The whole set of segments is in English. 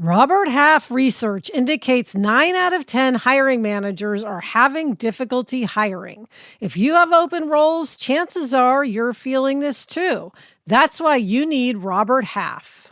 Robert Half research indicates 9 out of 10 hiring managers are having difficulty hiring. If you have open roles, chances are you're feeling this too. That's why you need Robert Half.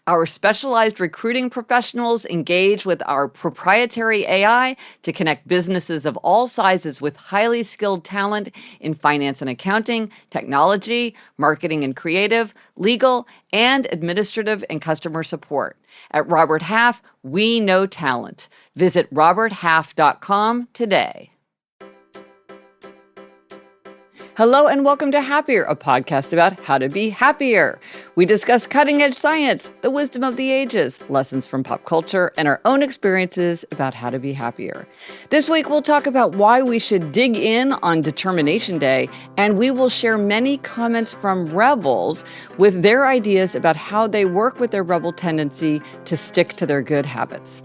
Our specialized recruiting professionals engage with our proprietary AI to connect businesses of all sizes with highly skilled talent in finance and accounting, technology, marketing and creative, legal, and administrative and customer support. At Robert Half, we know talent. Visit roberthalf.com today. Hello and welcome to Happier, a podcast about how to be happier. We discuss cutting-edge science, the wisdom of the ages, lessons from pop culture, and our own experiences about how to be happier. This week, we'll talk about why we should dig in on Determination Day, and we will share many comments from rebels with their ideas about how they work with their rebel tendency to stick to their good habits.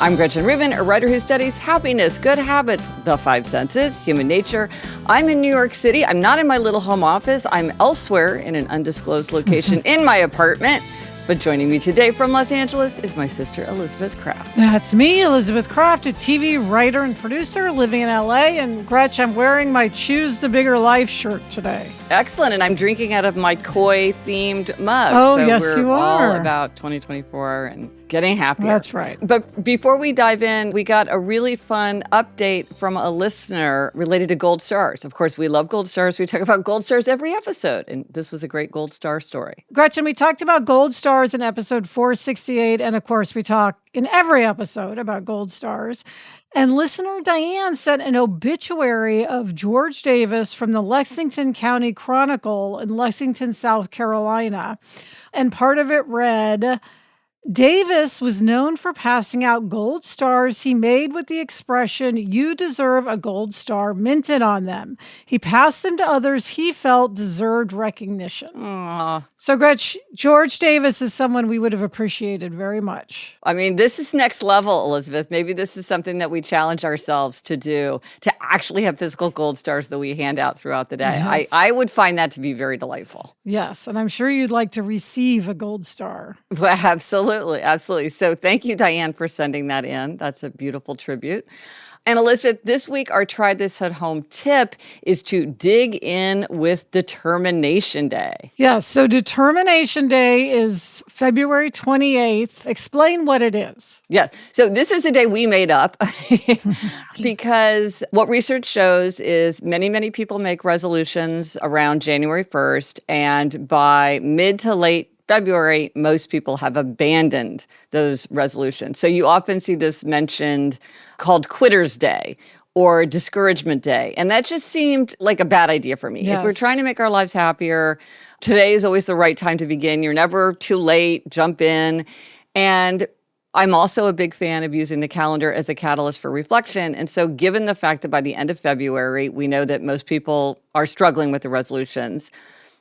I'm Gretchen Rubin, a writer who studies happiness, good habits, the 5 senses, human nature. I'm in New York City. I'm not in my little home office. I'm elsewhere in an undisclosed location in my apartment. But joining me today from Los Angeles is my sister, Elizabeth Kraft. That's me, Elizabeth Kraft, a TV writer and producer living in LA. And Gretch, I'm wearing my Choose the Bigger Life shirt today. Excellent. And I'm drinking out of my koi-themed mug. Oh, so yes, we're you are. all about 2024 and getting happier. That's right. But before we dive in, we got a really fun update from a listener related to gold stars. Of course, we love gold stars. We talk about gold stars every episode. And this was a great gold star story. Gretchen, we talked about gold stars in episode 468. And of course, we talk in every episode about gold stars. And listener Diane sent an obituary of George Davis from the Lexington County Chronicle in Lexington, South Carolina. And part of it read, Davis was known for passing out gold stars he made with the expression, "You deserve a gold star," minted on them. He passed them to others he felt deserved recognition. Aww. So, Gretch, George Davis is someone we would have appreciated very much. I mean, this is next level, Elizabeth. Maybe this is something that we challenge ourselves to do, to actually have physical gold stars that we hand out throughout the day. Yes. I would find that to be very delightful. Yes, and I'm sure you'd like to receive a gold star. Well, absolutely, absolutely. So thank you, Diane, for sending that in. That's a beautiful tribute. And Elizabeth, this week, our Try This at Home tip is to dig in with Determination Day. Yes, so Determination Day is February 28th. Explain what it is. Yes. So this is a day we made up because what research shows is many people make resolutions around January 1st, and by mid to late February, most people have abandoned those resolutions. So you often see this mentioned called Quitter's Day or Discouragement Day. And that just seemed like a bad idea for me. Yes. If we're trying to make our lives happier, today is always the right time to begin. You're never too late. Jump in. And I'm also a big fan of using the calendar as a catalyst for reflection. And so given the fact that by the end of February, we know that most people are struggling with the resolutions,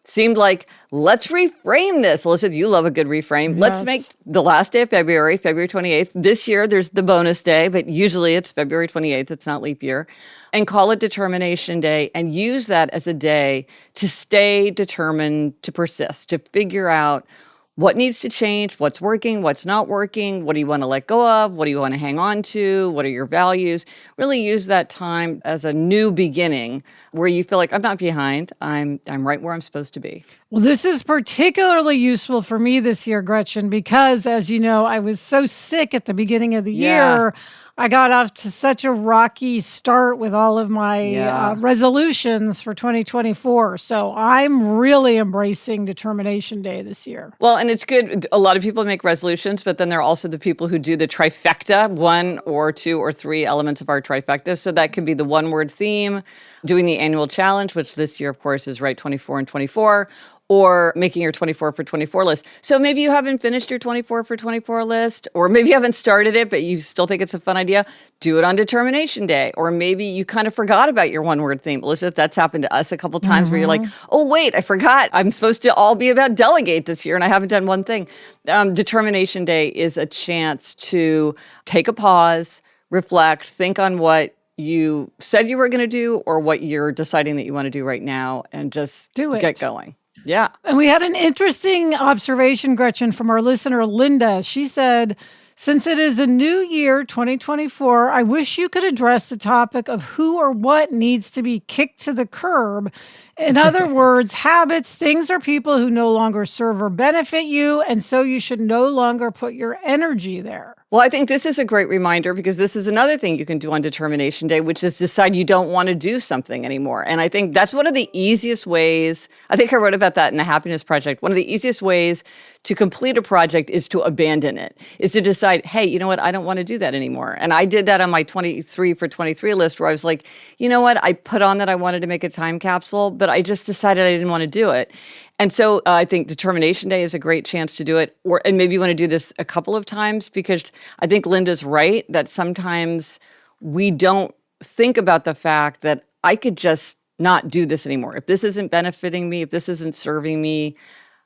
seemed like, let's reframe this. Elizabeth, you love a good reframe. Yes. Let's make the last day of February, February 28th. This year, there's the bonus day, but usually it's February 28th. It's not leap year. And call it Determination Day and use that as a day to stay determined to persist, to figure out what needs to change, what's working, what's not working, what do you want to let go of, what do you want to hang on to, what are your values. Really use that time as a new beginning where you feel like I'm not behind, I'm right where I'm supposed to be. Well, this is particularly useful for me this year, Gretchen, because as you know, I was so sick at the beginning of the year. I got off to such a rocky start with all of my resolutions for 2024. So I'm really embracing Determination Day this year. Well, and it's good. A lot of people make resolutions, but then there are also the people who do the trifecta, 1 or 2 or 3 elements of our trifecta. So that could be the one-word theme, doing the annual challenge, which this year, of course, is Write 24 and 24, or making your 24 for 24 list. So maybe you haven't finished your 24 for 24 list, or maybe you haven't started it, but you still think it's a fun idea. Do it on Determination Day. Or maybe you kind of forgot about your one-word theme. Elizabeth, that's happened to us a couple times where you're like, oh, wait, I forgot. I'm supposed to all be about delegate this year, and I haven't done one thing. Determination Day is a chance to take a pause, reflect, think on what you said you were going to do or what you're deciding that you want to do right now, and just Do it. get going. Yeah. And we had an interesting observation, Gretchen, from our listener, Linda. She said, since it is a new year, 2024, I wish you could address the topic of who or what needs to be kicked to the curb. In other words, habits, things, or people who no longer serve or benefit you, and so you should no longer put your energy there. Well, I think this is a great reminder, because this is another thing you can do on Determination Day, which is decide you don't want to do something anymore. And I think that's one of the easiest ways. I think I wrote about that in the Happiness Project. One of the easiest ways to complete a project is to abandon it, is to decide, hey, you know what? I don't want to do that anymore. And I did that on my 23 for 23 list, where I was like, you know what? I put on that I wanted to make a time capsule, but I just decided I didn't want to do it. And so I think Determination Day is a great chance to do it. And maybe you want to do this a couple of times, because I think Linda's right that sometimes we don't think about the fact that I could just not do this anymore. If this isn't benefiting me, if this isn't serving me.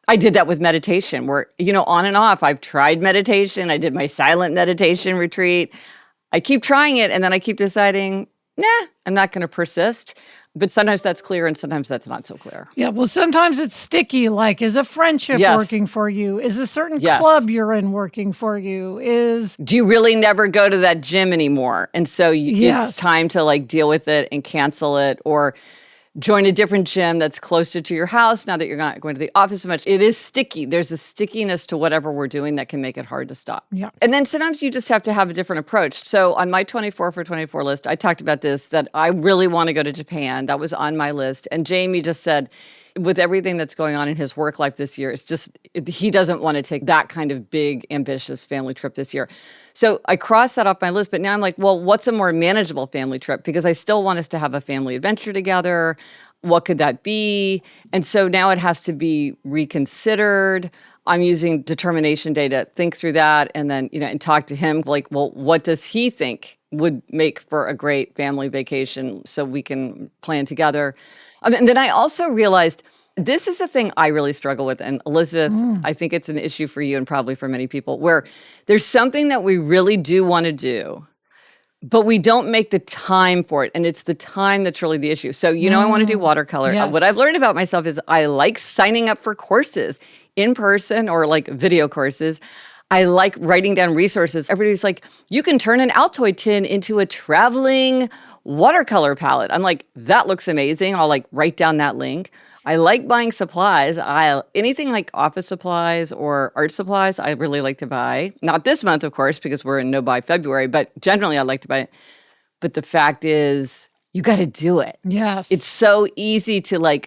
I did that with meditation, where, on and off. I've tried meditation. I did my silent meditation retreat. I keep trying it, and then I keep deciding, I'm not going to persist. But sometimes that's clear, and sometimes that's not so clear. Yeah, well, sometimes it's sticky, like, is a friendship working for you? Is a certain club you're in working for you? Do you really never go to that gym anymore? And so it's time to, deal with it and cancel it, or join a different gym that's closer to your house now that you're not going to the office so much. It is sticky. There's a stickiness to whatever we're doing that can make it hard to stop. Yeah. And then sometimes you just have to have a different approach. So on my 24 for 24 list, I talked about this, that I really want to go to Japan. That was on my list. And Jamie just said, with everything that's going on in his work life this year, he doesn't want to take that kind of big, ambitious family trip this year. So I crossed that off my list, but now I'm like, well, what's a more manageable family trip? Because I still want us to have a family adventure together. What could that be? And so now it has to be reconsidered. I'm using Determination Day to think through that, and then, and talk to him, like, well, what does he think would make for a great family vacation so we can plan together? And then I also realized this is a thing I really struggle with. And Elizabeth, I think it's an issue for you and probably for many people, where there's something that we really do want to do, but we don't make the time for it. And it's the time that's really the issue. So, I want to do watercolor. Yes. What I've learned about myself is I like signing up for courses in person or video courses. I like writing down resources. Everybody's like, you can turn an Altoid tin into a traveling watercolor palette. I'm like, that looks amazing. I'll write down that link. I like buying supplies. Anything like office supplies or art supplies, I really like to buy. Not this month, of course, because we're in no-buy February, but generally I like to buy it. But the fact is, you got to do it. Yes. It's so easy to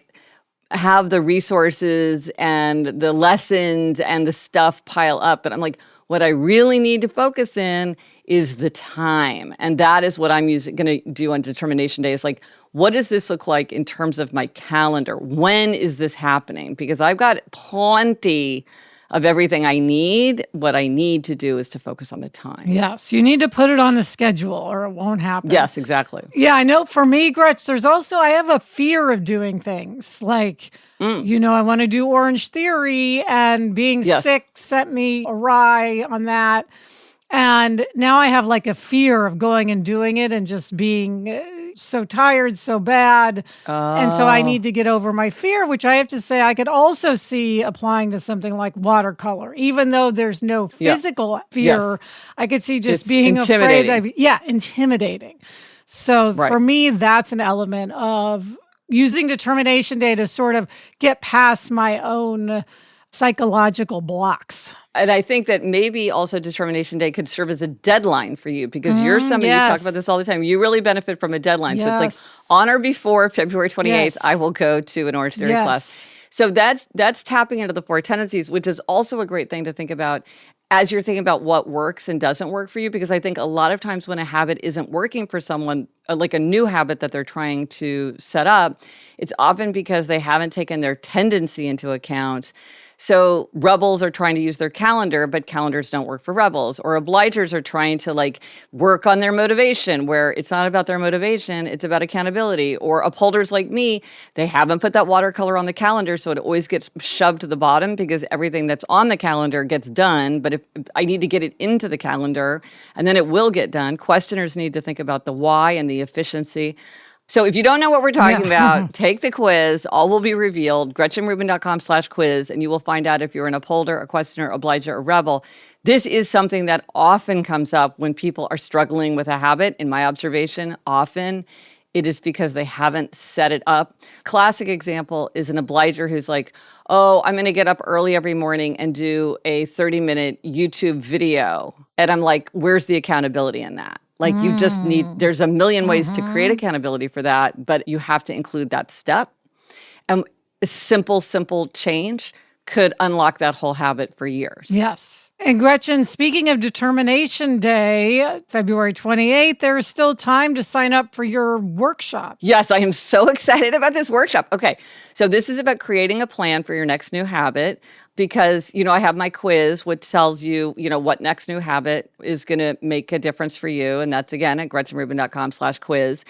have the resources and the lessons and the stuff pile up. But I'm like, what I really need to focus in is the time. And that is what I'm going to do on Determination Day. Is what does this look like in terms of my calendar? When is this happening? Because I've got plenty of everything I need. What I need to do is to focus on the time. Yes, you need to put it on the schedule or it won't happen. Yes, exactly. Yeah, I know for me, Gretch, I have a fear of doing things. I want to do Orange Theory, and being sick sent me awry on that. And now I have a fear of going and doing it and just being so tired, so bad. And so I need to get over my fear, which I have to say I could also see applying to something like watercolor. Even though there's no physical fear, I could see just being afraid. Intimidating. So for me, that's an element of using Determination Day to sort of get past my own psychological blocks. And I think that maybe also Determination Day could serve as a deadline for you, because you're somebody, you talk about this all the time. You really benefit from a deadline. Yes. So it's on or before February 28th, I will go to an Orange Theory class. So that's tapping into the 4 tendencies, which is also a great thing to think about as you're thinking about what works and doesn't work for you. Because I think a lot of times when a habit isn't working for someone, like a new habit that they're trying to set up, it's often because they haven't taken their tendency into account. So rebels are trying to use their calendar, but calendars don't work for rebels. Or obligers are trying to like work on their motivation, where it's not about their motivation, it's about accountability. Or upholders like me, they haven't put that watercolor on the calendar, so it always gets shoved to the bottom because everything that's on the calendar gets done. But if I need to get it into the calendar, and then it will get done. Questioners need to think about the why and the efficiency. So if you don't know what we're talking about, take the quiz. All will be revealed. GretchenRubin.com/quiz, and you will find out if you're an upholder, a questioner, obliger, or rebel. This is something that often comes up when people are struggling with a habit. In my observation, often it is because they haven't set it up. Classic example is an obliger who's like, oh, I'm going to get up early every morning and do a 30-minute YouTube video. And I'm like, where's the accountability in that? Like you just need, there's a million ways to create accountability for that, but you have to include that step. And a simple change could unlock that whole habit for years. Yes. And Gretchen, speaking of Determination Day, February 28th, there is still time to sign up for your workshop. Yes, I am so excited about this workshop. Okay, so this is about creating a plan for your next new habit because, I have my quiz, which tells you, what next new habit is going to make a difference for you. And that's, again, at GretchenRubin.com/quiz.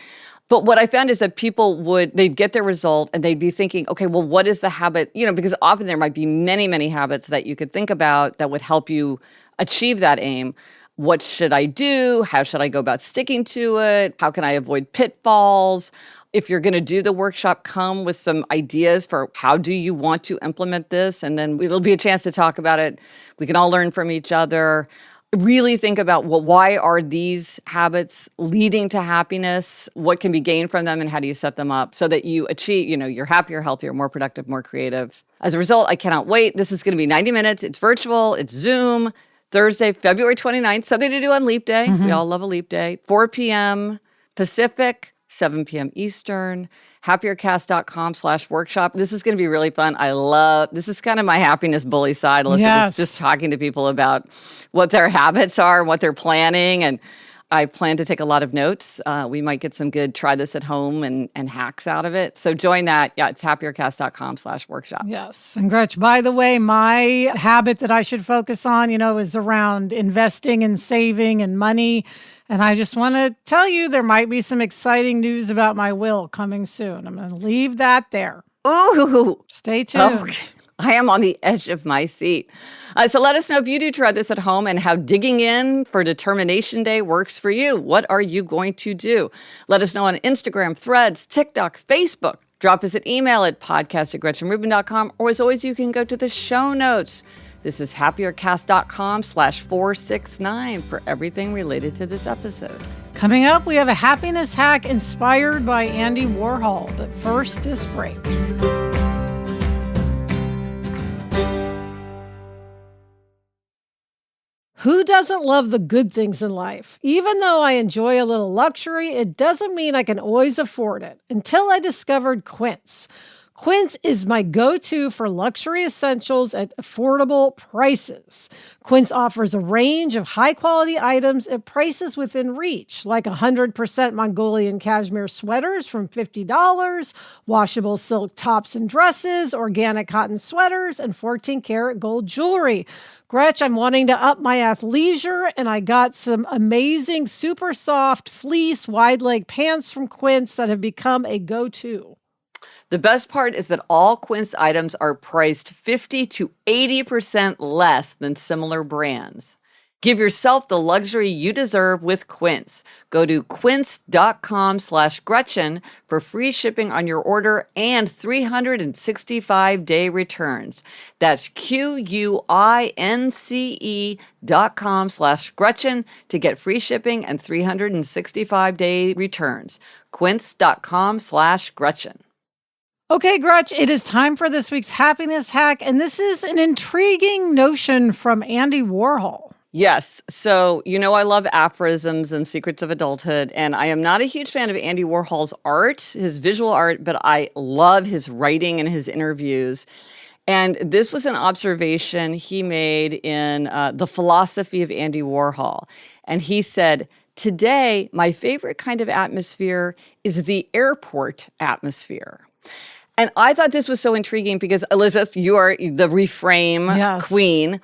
But what I found is that people they'd get their result and they'd be thinking, okay, well, what is the habit? Because often there might be many, many habits that you could think about that would help you achieve that aim. What should I do? How should I go about sticking to it? How can I avoid pitfalls? If you're going to do the workshop, come with some ideas for how do you want to implement this? And then it'll be a chance to talk about it. We can all learn from each other. Really think about, well, why are these habits leading to happiness? What can be gained from them and how do you set them up so that you achieve, you're happier, healthier, more productive, more creative. As a result, I cannot wait. This is going to be 90 minutes. It's virtual. It's Zoom. Thursday, February 29th, something to do on Leap Day. We all love a Leap Day. 4 p.m. Pacific, 7 p.m. Eastern. happiercast.com/workshop. This is going to be really fun. This is kind of my happiness bully side. It's just talking to people about what their habits are and what they're planning. And I plan to take a lot of notes. We might get some good try this at home and hacks out of it. So join that. Yeah, it's happiercast.com/workshop. Yes. And Gretch, by the way, my habit that I should focus on, is around investing and saving and money. And I just want to tell you, there might be some exciting news about my will coming soon. I'm going to leave that there. Ooh. Stay tuned. Okay. I am on the edge of my seat. So let us know if you do try this at home and how digging in for Determination Day works for you. What are you going to do? Let us know on Instagram, Threads, TikTok, Facebook. Drop us an email at podcast@GretchenRubin.com. Or as always, you can go to the show notes. This is happiercast.com/469 for everything related to this episode. Coming up, we have a happiness hack inspired by Andy Warhol. But first, this break. Who doesn't love the good things in life? Even though I enjoy a little luxury, it doesn't mean I can always afford it. Until I discovered Quince. Quince is my go-to for luxury essentials at affordable prices. Quince offers a range of high-quality items at prices within reach, like 100% Mongolian cashmere sweaters from $50, washable silk tops and dresses, organic cotton sweaters, and 14-karat gold jewelry. Gretch, I'm wanting to up my athleisure, and I got some amazing super soft fleece wide leg pants from Quince that have become a go-to. The best part is that all Quince items are priced 50 to 80% less than similar brands. Give yourself the luxury you deserve with Quince. Go to quince.com/Gretchen for free shipping on your order and 365-day returns. That's QUINCE.com/Gretchen to get free shipping and 365-day returns. Quince.com/Gretchen. Okay, Gretch, it is time for this week's happiness hack, and this is an intriguing notion from Andy Warhol. Yes. So, I love aphorisms and secrets of adulthood, and I am not a huge fan of Andy Warhol's art, his visual art, but I love his writing and his interviews. And this was an observation he made in The Philosophy of Andy Warhol. And he said, "Today, my favorite kind of atmosphere is the airport atmosphere." And I thought this was so intriguing because, Elizabeth, you are the reframe queen.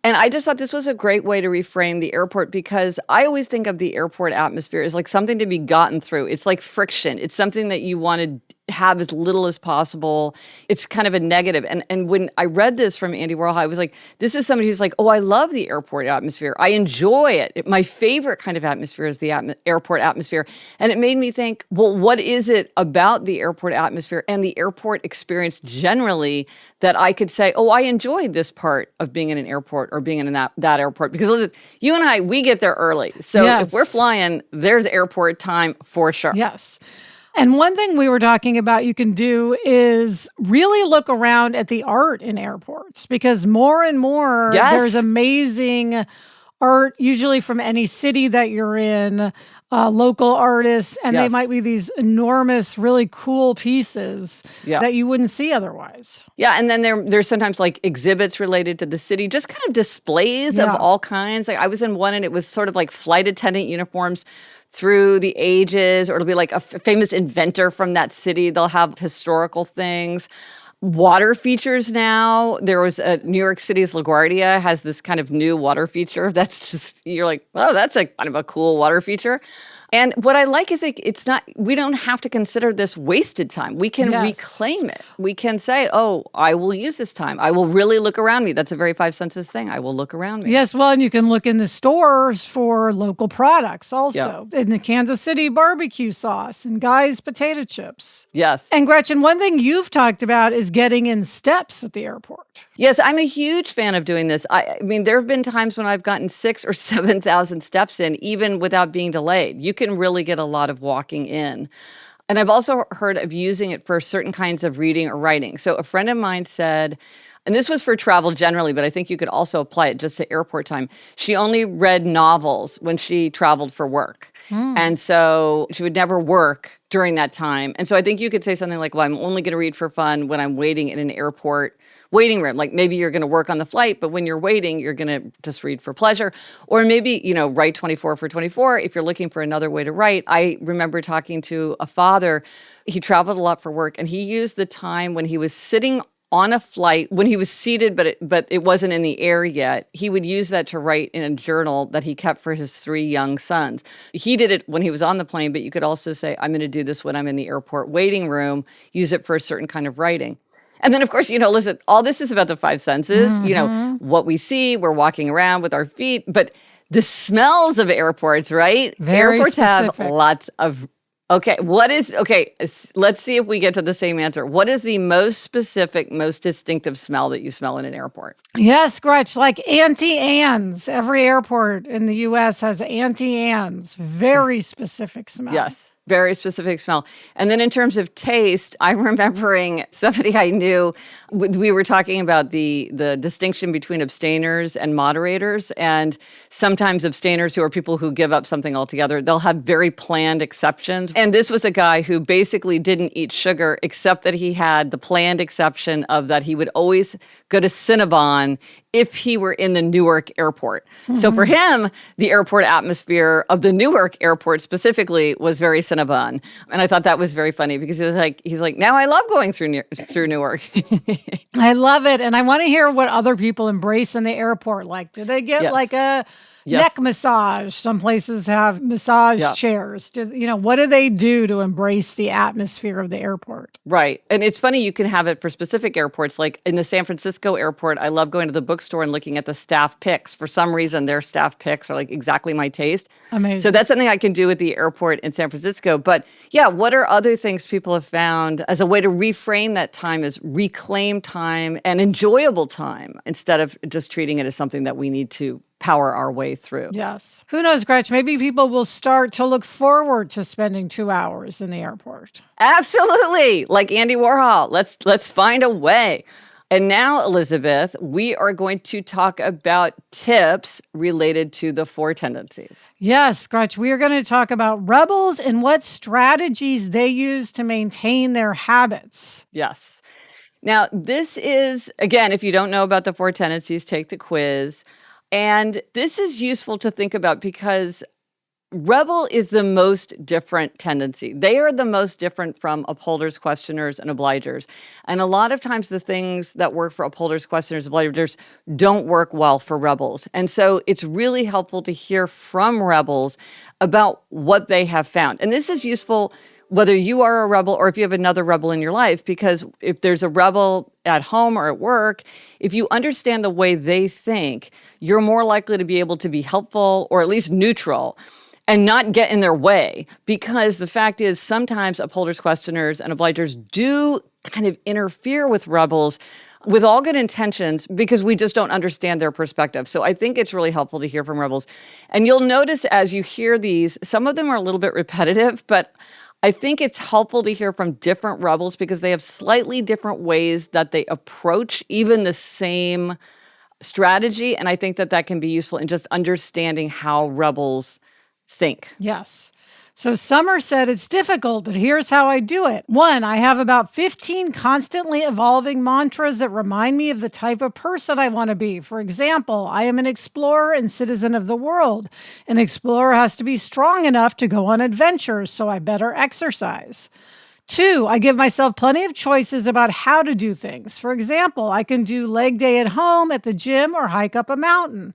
And I just thought this was a great way to reframe the airport, because I always think of the airport atmosphere as like something to be gotten through. It's like friction. It's something that you want to have as little as possible. It's kind of a negative. And when I read this from Andy Warhol, I was like, this is somebody who's like, oh, I love the airport atmosphere. I enjoy it. My favorite kind of atmosphere is the airport atmosphere. And it made me think, well, what is it about the airport atmosphere and the airport experience generally that I could say, oh, I enjoyed this part of being in an airport or being in that airport? Because Elizabeth, you and I, we get there early. So if we're flying, there's airport time for sure. Yes. And one thing we were talking about you can do is really look around at the art in airports, because more and more there's amazing art, usually from any city that you're in, local artists, and they might be these enormous, really cool pieces that you wouldn't see otherwise. Yeah, and then there's sometimes like exhibits related to the city, just kind of displays of all kinds. Like I was in one and it was sort of like flight attendant uniforms through the ages, or it'll be like a famous inventor from that city. They'll have historical things. Water features now. There was New York City's LaGuardia has this kind of new water feature that's just, you're like, oh, that's a kind of a cool water feature. And what I like is it's not, we don't have to consider this wasted time. We can reclaim it. We can say, oh, I will use this time. I will really look around me. That's a very five senses thing. I will look around me. Yes, well, and you can look in the stores for local products also. In the Kansas City barbecue sauce and Guy's potato chips. Yes. And Gretchen, one thing you've talked about is getting in steps at the airport. Yes, I'm a huge fan of doing this. I mean, there have been times when I've gotten 6,000 or 7,000 steps in, even without being delayed. You can really get a lot of walking in. And I've also heard of using it for certain kinds of reading or writing. So a friend of mine said, and this was for travel generally, but I think you could also apply it just to airport time. She only read novels when she traveled for work. And so she would never work during that time. And so I think you could say something like, well, I'm only going to read for fun when I'm waiting in an airport waiting room. Like maybe you're going to work on the flight, but when you're waiting, you're going to just read for pleasure. Or maybe, write 24 for 24 if you're looking for another way to write. I remember talking to a father. He traveled a lot for work, and he used the time when he was sitting on a flight, when he was seated, but it wasn't in the air yet. He would use that to write in a journal that he kept for his 3 young sons. He did it when he was on the plane, but you could also say, I'm going to do this when I'm in the airport waiting room, use it for a certain kind of writing. And then, of course, listen, all this is about the five senses, what we see, we're walking around with our feet, but the smells of airports, right? Very airports specific. have lots of, let's see if we get to the same answer. What is the most specific, most distinctive smell that you smell in an airport? Yes, Gretch, like Auntie Anne's. Every airport in the U.S. has Auntie Anne's. Very specific smell. Yes. Very specific smell. And then in terms of taste, I'm remembering somebody I knew, we were talking about the distinction between abstainers and moderators. And sometimes abstainers, who are people who give up something altogether, they'll have very planned exceptions. And this was a guy who basically didn't eat sugar, except that he had the planned exception of that he would always go to Cinnabon if he were in the Newark airport. So for him, the airport atmosphere of the Newark airport specifically was very Cinnabon. And I thought that was very funny because he's like, now I love going through Newark. I love it. And I want to hear what other people embrace in the airport. Like, do they get like a neck massage? Some places have massage chairs. What do they do to embrace the atmosphere of the airport? Right. And it's funny, you can have it for specific airports. Like in the San Francisco airport, I love going to the bookstore and looking at the staff picks. For some reason, their staff picks are like exactly my taste. Amazing. So that's something I can do at the airport in San Francisco. But yeah, what are other things people have found as a way to reframe that time as reclaim time and enjoyable time instead of just treating it as something that we need to power our way through? Yes. Who knows, Gretch? Maybe people will start to look forward to spending 2 hours in the airport. Absolutely. Like Andy Warhol. Let's find a way. And now, Elizabeth, we are going to talk about tips related to the 4 tendencies. Yes, Gretch, we are going to talk about rebels and what strategies they use to maintain their habits. Yes. Now, this is, again, if you don't know about the 4 tendencies, take the quiz. And this is useful to think about because Rebel is the most different tendency. They are the most different from upholders, questioners, and obligers. And a lot of times the things that work for upholders, questioners, obligers don't work well for rebels. And so it's really helpful to hear from rebels about what they have found. And this is useful whether you are a rebel or if you have another rebel in your life, because if there's a rebel at home or at work, if you understand the way they think, you're more likely to be able to be helpful or at least neutral and not get in their way. Because the fact is, sometimes upholders, questioners, and obligers do kind of interfere with rebels with all good intentions because we just don't understand their perspective. So I think it's really helpful to hear from rebels. And you'll notice as you hear these, some of them are a little bit repetitive, but I think it's helpful to hear from different rebels because they have slightly different ways that they approach even the same strategy. And I think that that can be useful in just understanding how rebels think. Yes. So Summer said, it's difficult, but here's how I do it. 1, I have about 15 constantly evolving mantras that remind me of the type of person I want to be. For example, I am an explorer and citizen of the world. An explorer has to be strong enough to go on adventures, so I better exercise. 2, I give myself plenty of choices about how to do things. For example, I can do leg day at home, at the gym, or hike up a mountain.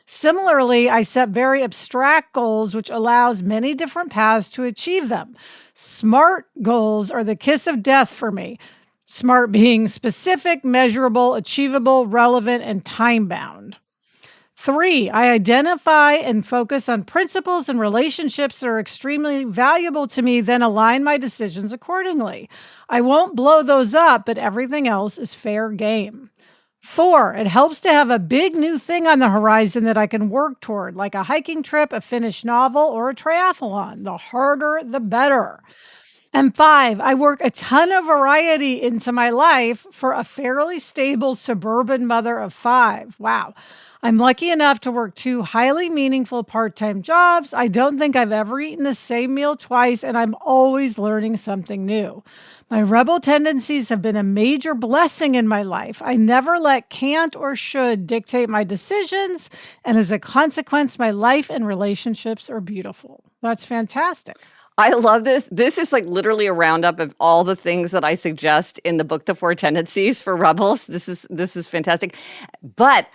Similarly, I set very abstract goals, which allows many different paths to achieve them. SMART goals are the kiss of death for me. SMART being specific, measurable, achievable, relevant, and time-bound. 3, I identify and focus on principles and relationships that are extremely valuable to me, then align my decisions accordingly. I won't blow those up, but everything else is fair game. 4, it helps to have a big new thing on the horizon that I can work toward, like a hiking trip, a finished novel, or a triathlon. The harder, the better. And 5, I work a ton of variety into my life for a fairly stable suburban mother of 5. Wow. I'm lucky enough to work 2 highly meaningful part-time jobs. I don't think I've ever eaten the same meal twice, and I'm always learning something new. My rebel tendencies have been a major blessing in my life. I never let can't or should dictate my decisions, and as a consequence, my life and relationships are beautiful. That's fantastic. I love this. This is like literally a roundup of all the things that I suggest in the book, The 4 Tendencies for Rebels. This is fantastic. But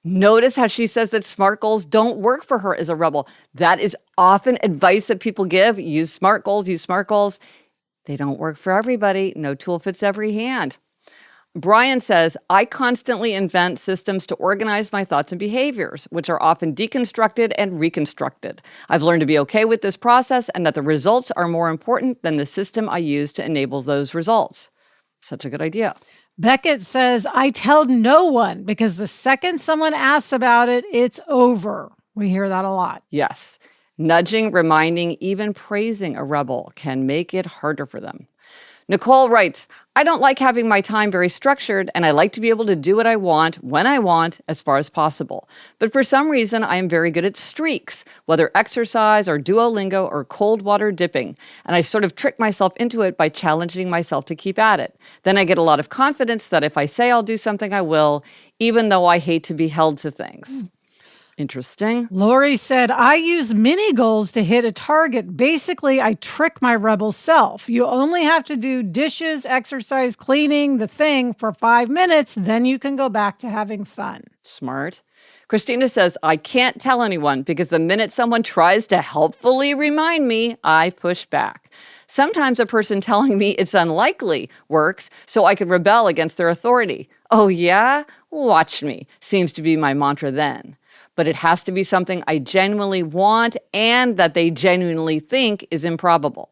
notice how she says that SMART goals don't work for her as a rebel. That is often advice that people give. Use SMART goals, use SMART goals. They don't work for everybody. No tool fits every hand. Brian says, I constantly invent systems to organize my thoughts and behaviors, which are often deconstructed and reconstructed. I've learned to be okay with this process and that the results are more important than the system I use to enable those results. Such a good idea. Beckett says, I tell no one because the second someone asks about it, it's over. We hear that a lot. Yes. Nudging, reminding, even praising a rebel can make it harder for them. Nicole writes, I don't like having my time very structured, and I like to be able to do what I want, when I want, as far as possible. But for some reason, I am very good at streaks, whether exercise or Duolingo or cold water dipping. And I sort of trick myself into it by challenging myself to keep at it. Then I get a lot of confidence that if I say I'll do something, I will, even though I hate to be held to things. Interesting. Lori said, I use mini goals to hit a target. Basically, I trick my rebel self. You only have to do dishes, exercise, cleaning, the thing for 5 minutes. Then you can go back to having fun. Smart. Christina says, I can't tell anyone because the minute someone tries to helpfully remind me, I push back. Sometimes a person telling me it's unlikely works so I can rebel against their authority. Oh yeah? Watch me, seems to be my mantra then. But it has to be something I genuinely want and that they genuinely think is improbable.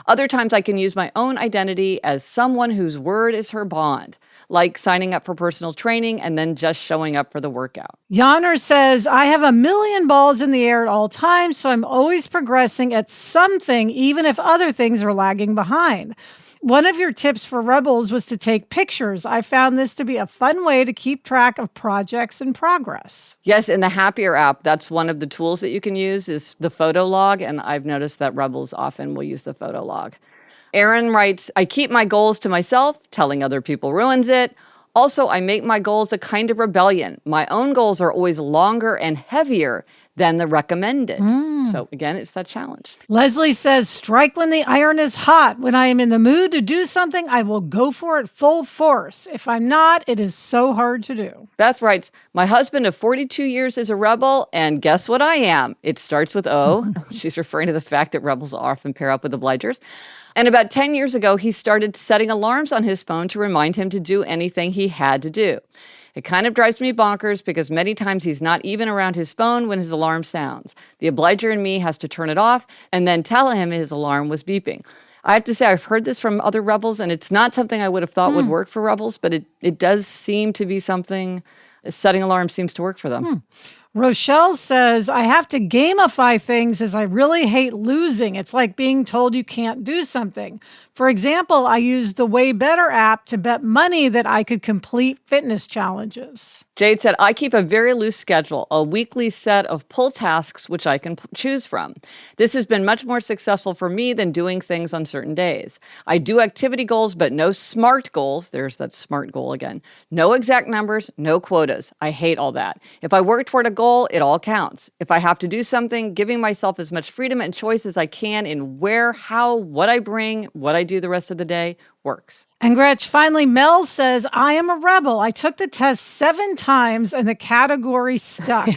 Other times I can use my own identity as someone whose word is her bond, like signing up for personal training and then just showing up for the workout. Yonner says, I have a million balls in the air at all times, so I'm always progressing at something, even if other things are lagging behind. One of your tips for rebels was to take pictures. I found this to be a fun way to keep track of projects in progress. Yes, in the Happier app, that's one of the tools that you can use is the photo log, and I've noticed that rebels often will use the photo log. Aaron writes, I keep my goals to myself, telling other people ruins it. Also, I make my goals a kind of rebellion. My own goals are always longer and heavier than the recommended. So again, it's that challenge. Leslie says, strike when the iron is hot. When I am in the mood to do something, I will go for it full force. If I'm not, it is so hard to do. Beth writes, my husband of 42 years is a rebel, and guess what I am? It starts with O. She's referring to the fact that rebels often pair up with obligers. And about 10 years ago, he started setting alarms on his phone to remind him to do anything he had to do. It kind of drives me bonkers because many times he's not even around his phone when his alarm sounds. The obliger in me has to turn it off and then tell him his alarm was beeping. I have to say, I've heard this from other rebels, and it's not something I would have thought would work for rebels, but it does seem to be something, setting alarms seems to work for them. Rochelle says, I have to gamify things as I really hate losing. It's like being told you can't do something. For example, I used the Way Better app to bet money that I could complete fitness challenges. Jade said, I keep a very loose schedule, a weekly set of pull tasks which I can choose from. This has been much more successful for me than doing things on certain days. I do activity goals, but no SMART goals. There's that SMART goal again. No exact numbers, no quotas. I hate all that. If I work toward a goal, it all counts. If I have to do something, giving myself as much freedom and choice as I can in where, how, what I bring, what I do the rest of the day works. And Gretch, finally, Mel says, I am a rebel. I took the test 7 times and the category stuck.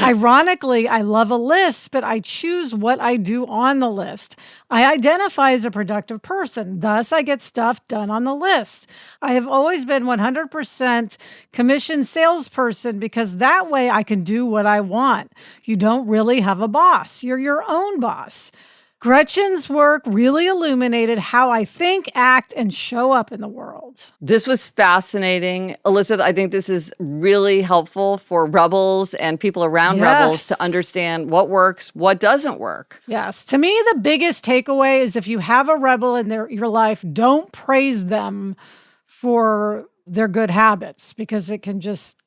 Ironically, I love a list, but I choose what I do on the list. I identify as a productive person. Thus, I get stuff done on the list. I have always been 100% commission salesperson because that way I can do what I want. You don't really have a boss. You're your own boss. Gretchen's work really illuminated how I think, act, and show up in the world. This was fascinating. Elizabeth, I think this is really helpful for rebels and people around rebels to understand what works, what doesn't work. Yes. To me, the biggest takeaway is if you have a rebel in your life, don't praise them for their good habits because it can just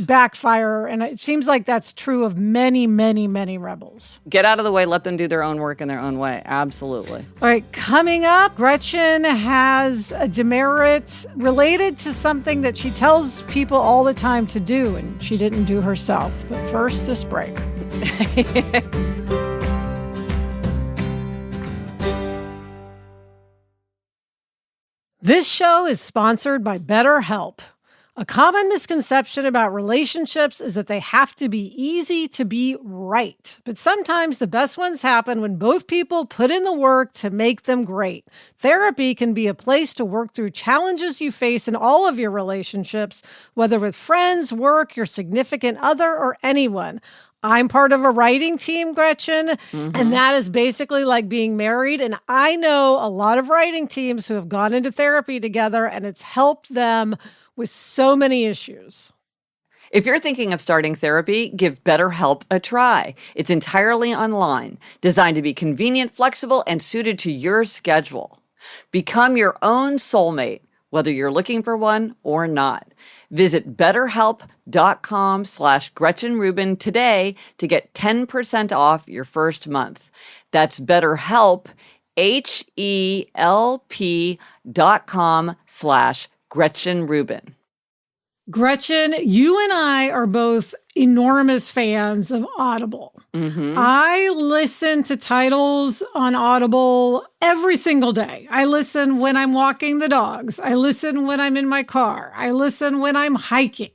backfire. And it seems like that's true of many, many, many rebels. Get out of the way. Let them do their own work in their own way. Absolutely. All right. Coming up, Gretchen has a demerit related to something that she tells people all the time to do, and she didn't do herself. But first, this break. This show is sponsored by BetterHelp. A common misconception about relationships is that they have to be easy to be right. But sometimes the best ones happen when both people put in the work to make them great. Therapy can be a place to work through challenges you face in all of your relationships, whether with friends, work, your significant other, or anyone. I'm part of a writing team, Gretchen, and that is basically like being married. And I know a lot of writing teams who have gone into therapy together, and it's helped them with so many issues. If you're thinking of starting therapy, give BetterHelp a try. It's entirely online, designed to be convenient, flexible, and suited to your schedule. Become your own soulmate, whether you're looking for one or not. Visit BetterHelp.com/Gretchen Rubin today to get 10% off your first month. That's BetterHelp, HELP.com/Gretchen Rubin. Gretchen, you and I are both enormous fans of Audible. I listen to titles on Audible every single day. I listen when I'm walking the dogs. I listen when I'm in my car. I listen when I'm hiking.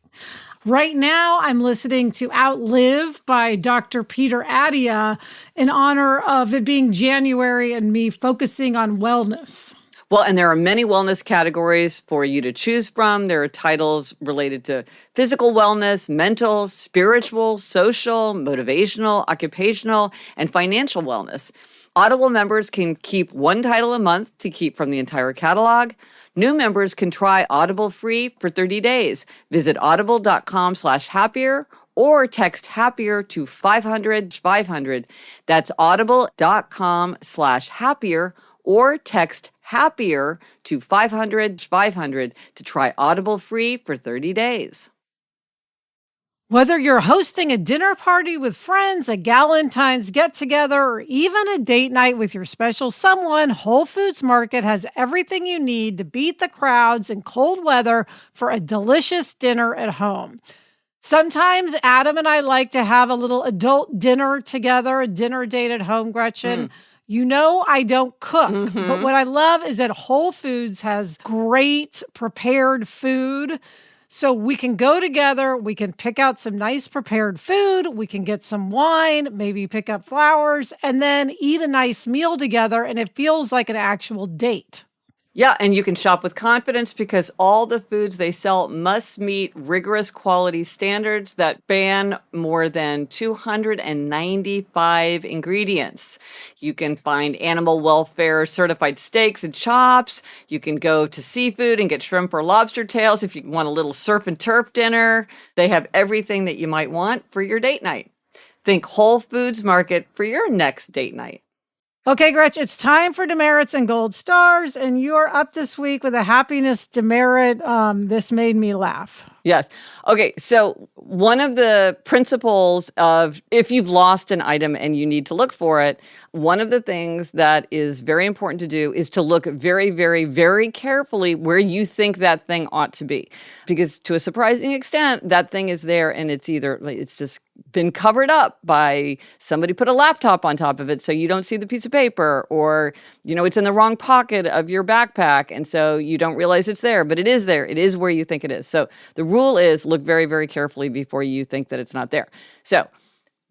Right now, I'm listening to Outlive by Dr. Peter Attia in honor of it being January and me focusing on wellness. Well, and there are many wellness categories for you to choose from. There are titles related to physical wellness, mental, spiritual, social, motivational, occupational, and financial wellness. Audible members can keep one title a month to keep from the entire catalog. New members can try Audible free for 30 days. Visit audible.com/happier or text happier to 500-500. That's audible.com/happier or text happier to 500-500 to try Audible free for 30 days. Whether you're hosting a dinner party with friends, a Galentine's get-together, or even a date night with your special someone, Whole Foods Market has everything you need to beat the crowds in cold weather for a delicious dinner at home. Sometimes Adam and I like to have a little adult dinner together, a dinner date at home, Gretchen. You know I don't cook, but what I love is that Whole Foods has great prepared food. So we can go together, we can pick out some nice prepared food, we can get some wine, maybe pick up flowers, and then eat a nice meal together, and it feels like an actual date. Yeah, and you can shop with confidence because all the foods they sell must meet rigorous quality standards that ban more than 295 ingredients. You can find animal welfare certified steaks and chops. You can go to seafood and get shrimp or lobster tails if you want a little surf and turf dinner. They have everything that you might want for your date night. Think Whole Foods Market for your next date night. Okay, Gretch, it's time for demerits and gold stars, and you're up this week with a happiness demerit. This made me laugh. Yes. Okay. So one of the principles of if you've lost an item and you need to look for it, one of the things that is very important to do is to look very, very, very carefully where you think that thing ought to be. Because to a surprising extent, that thing is there and it's just been covered up by somebody put a laptop on top of it so you don't see the piece of paper, or, it's in the wrong pocket of your backpack and so you don't realize it's there, but it is there. It is where you think it is. So the rule is look very, very carefully before you think that it's not there. So,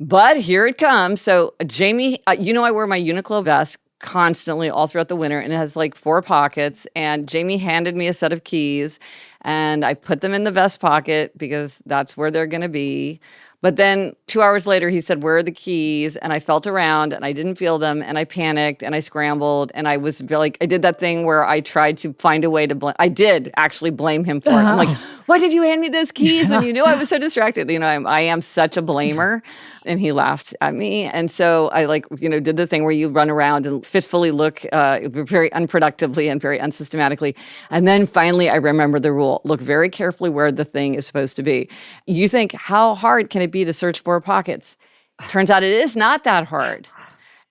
but here it comes. So Jamie, I wear my Uniqlo vest constantly all throughout the winter, and it has like 4 pockets. And Jamie handed me a set of keys, and I put them in the vest pocket because that's where they're going to be. But then 2 hours later, he said, "Where are the keys?" And I felt around and I didn't feel them. And I panicked and I scrambled. And I was like, I did that thing where I tried to find a way to blame. I did actually blame him for it. I'm like, why did you hand me those keys when you knew I was so distracted? I am such a blamer. And he laughed at me. And so I did the thing where you run around and fitfully look very unproductively and very unsystematically. And then finally, I remember the rule. Look very carefully where the thing is supposed to be. You think, how hard can it be to search for pockets? Turns out it is not that hard.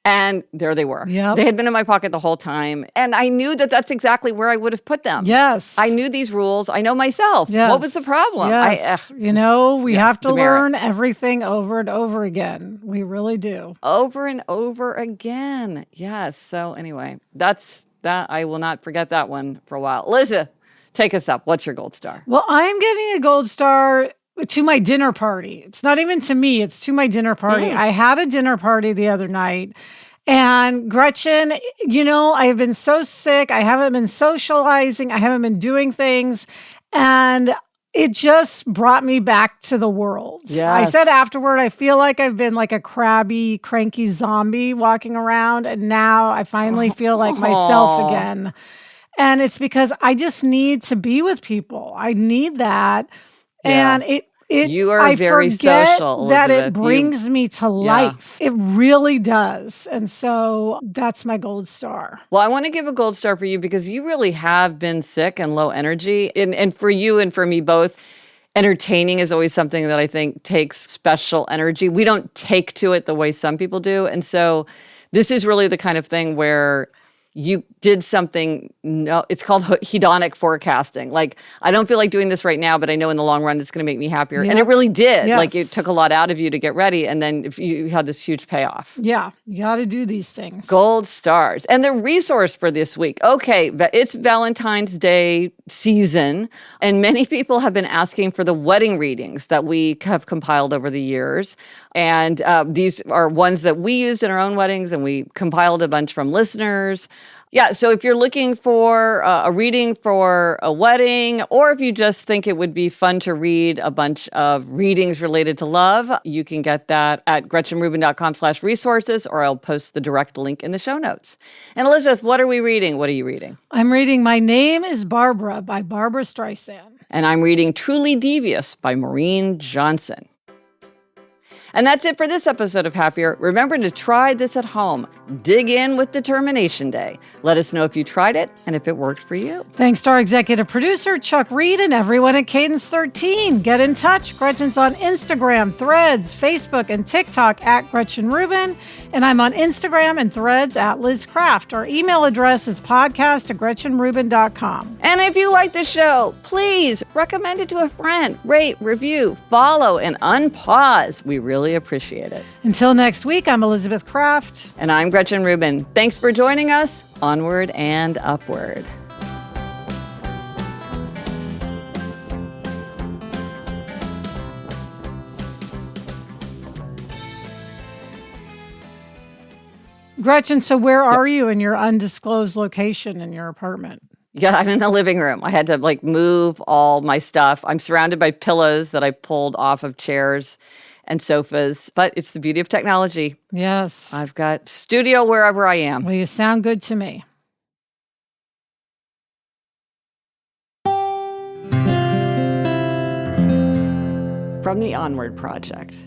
And there they were. Yep. They had been in my pocket the whole time. And I knew that that's exactly where I would have put them. Yes. I knew these rules. I know myself. Yes. What was the problem? Yes. We have to learn everything over and over again. We really do. Over and over again. Yes. So anyway, that's that. I will not forget that one for a while. Elizabeth, take us up. What's your gold star? Well, I'm giving a gold star to my dinner party. It's not even to me, it's to my dinner party. I had a dinner party the other night. And Gretchen, I have been so sick. I haven't been socializing. I haven't been doing things. And it just brought me back to the world. Yes. I said afterward, I feel like I've been like a crabby, cranky zombie walking around. And now I finally feel like myself again. And it's because I just need to be with people. I need that. Yeah. And you are I very forget social, that Elizabeth. it brings me to life. It really does. And so that's my gold star. Well, I want to give a gold star for you because you really have been sick and low energy. And for you and for me both, entertaining is always something that I think takes special energy. We don't take to it the way some people do. And so this is really the kind of thing where you did something, it's called hedonic forecasting. Like, I don't feel like doing this right now, but I know in the long run it's going to make me happier. Yeah. And it really did. Yes. Like, it took a lot out of you to get ready. And then if you had this huge payoff. Yeah, you got to do these things. Gold stars. And the resource for this week. Okay, it's Valentine's Day season. And many people have been asking for the wedding readings that we have compiled over the years. And these are ones that we used in our own weddings, and we compiled a bunch from listeners. Yeah, so if you're looking for a reading for a wedding, or if you just think it would be fun to read a bunch of readings related to love, you can get that at GretchenRubin.com/resources, or I'll post the direct link in the show notes. And Elizabeth, what are we reading? What are you reading? I'm reading My Name is Barbara by Barbara Streisand. And I'm reading Truly Devious by Maureen Johnson. And that's it for this episode of Happier. Remember to try this at home. Dig in with Determination Day. Let us know if you tried it and if it worked for you. Thanks to our executive producer, Chuck Reed, and everyone at Cadence 13. Get in touch. Gretchen's on Instagram, Threads, Facebook, and TikTok at Gretchen Rubin. And I'm on Instagram and Threads at Liz Craft. Our email address is podcast@GretchenRubin.com. And if you like the show, please recommend it to a friend. Rate, review, follow, and unpause. We really appreciate it. Until next week, I'm Elizabeth Craft. And I'm Gretchen Rubin. Thanks for joining us. Onward and upward. Gretchen, so where are you in your undisclosed location in your apartment? Yeah, I'm in the living room. I had to move all my stuff. I'm surrounded by pillows that I pulled off of chairs and sofas, but it's the beauty of technology. Yes. I've got studio wherever I am. Well, you sound good to me. From the Onward Project.